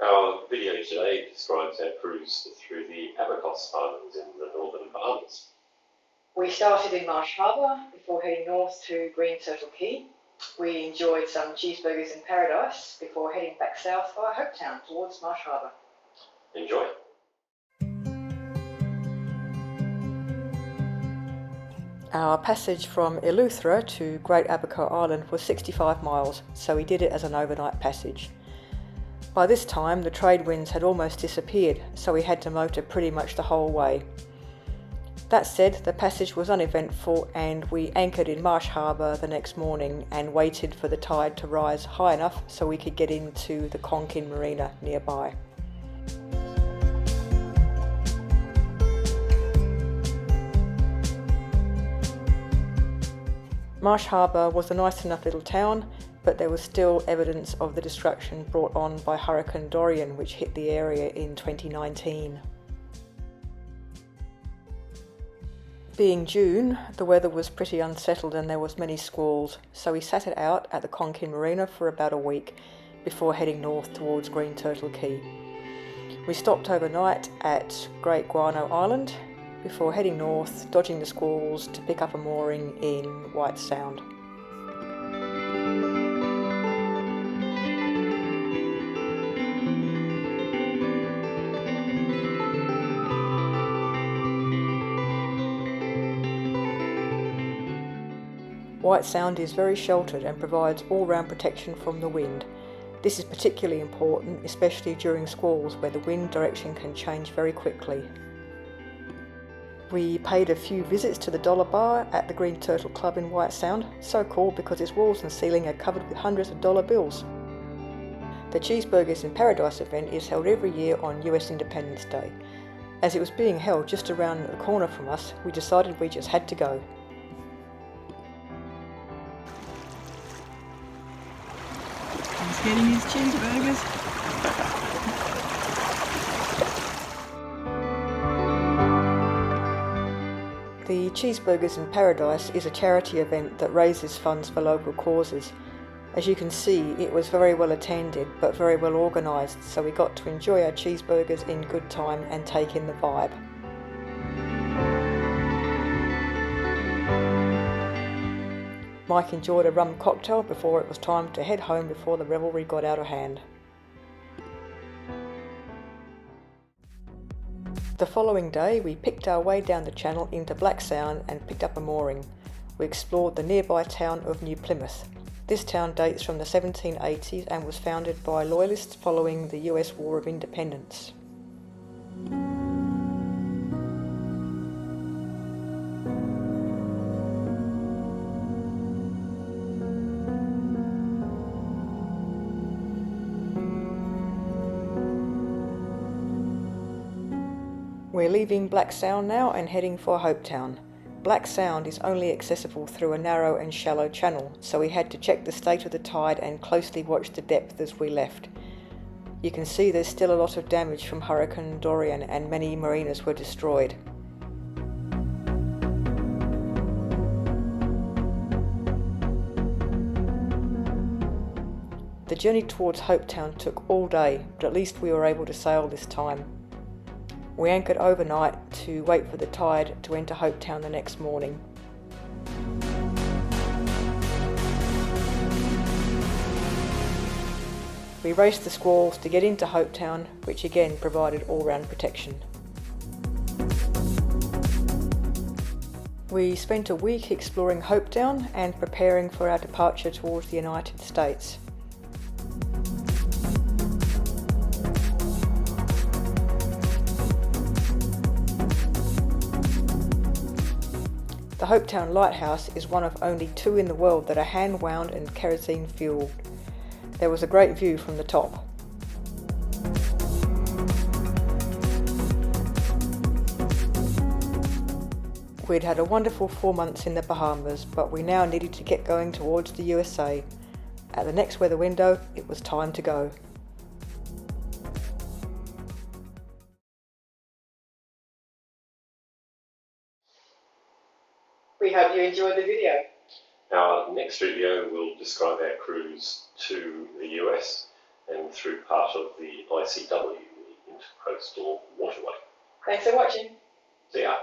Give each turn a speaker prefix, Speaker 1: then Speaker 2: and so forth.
Speaker 1: Our video today describes our cruise through the Abacos Islands in the northern Bahamas.
Speaker 2: We started in Marsh Harbour before heading north to Green Turtle Cay. We enjoyed some cheeseburgers in paradise before heading back south via Hopetown towards Marsh Harbour.
Speaker 1: Enjoy!
Speaker 3: Our passage from E023 to Great Abaco Island was 65 miles, so we did it as an overnight passage. By this time the trade winds had almost disappeared, so we had to motor pretty much the whole way. That said, the passage was uneventful and we anchored in Marsh Harbour the next morning and waited for the tide to rise high enough so we could get into the Conkin Marina nearby. Marsh Harbour was a nice enough little town, but there was still evidence of the destruction brought on by Hurricane Dorian, which hit the area in 2019. Being June, the weather was pretty unsettled and there was many squalls, so we sat it out at the Conkin Marina for about a week before heading north towards Green Turtle Cay. We stopped overnight at Great Guano Island before heading north, dodging the squalls to pick up a mooring in White Sound. White Sound is very sheltered and provides all-round protection from the wind. This is particularly important, especially during squalls where the wind direction can change very quickly. We paid a few visits to the Dollar Bar at the Green Turtle Club in White Sound, so cool because its walls and ceiling are covered with hundreds of dollar bills. The Cheeseburgers in Paradise event is held every year on US Independence Day. As it was being held just around the corner from us, we decided we just had to go.
Speaker 4: He's getting his cheeseburgers.
Speaker 3: The Cheeseburgers in Paradise is a charity event that raises funds for local causes. As you can see, it was very well attended but very well organised, so we got to enjoy our cheeseburgers in good time and take in the vibe. Mike enjoyed a rum cocktail before it was time to head home before the revelry got out of hand. The following day we picked our way down the channel into Black Sound and picked up a mooring. We explored the nearby town of New Plymouth. This town dates from the 1780s and was founded by loyalists following the US War of Independence. We're leaving Black Sound now and heading for Hopetown. Black Sound is only accessible through a narrow and shallow channel, so we had to check the state of the tide and closely watch the depth as we left. You can see there's still a lot of damage from Hurricane Dorian and many marinas were destroyed. The journey towards Hopetown took all day, but at least we were able to sail this time. We anchored overnight to wait for the tide to enter Hopetown the next morning. We raced the squalls to get into Hopetown, which again provided all-round protection. We spent a week exploring Hopetown and preparing for our departure towards the United States. The Hopetown Lighthouse is one of only two in the world that are hand-wound and kerosene fueled. There was a great view from the top. We'd had a wonderful 4 months in the Bahamas, but we now needed to get going towards the USA. At the next weather window, it was time to go.
Speaker 2: We hope you enjoyed the video.
Speaker 1: Our next video will describe our cruise to the US and through part of the ICW, the Intercoastal Waterway.
Speaker 2: Thanks for watching.
Speaker 1: See ya.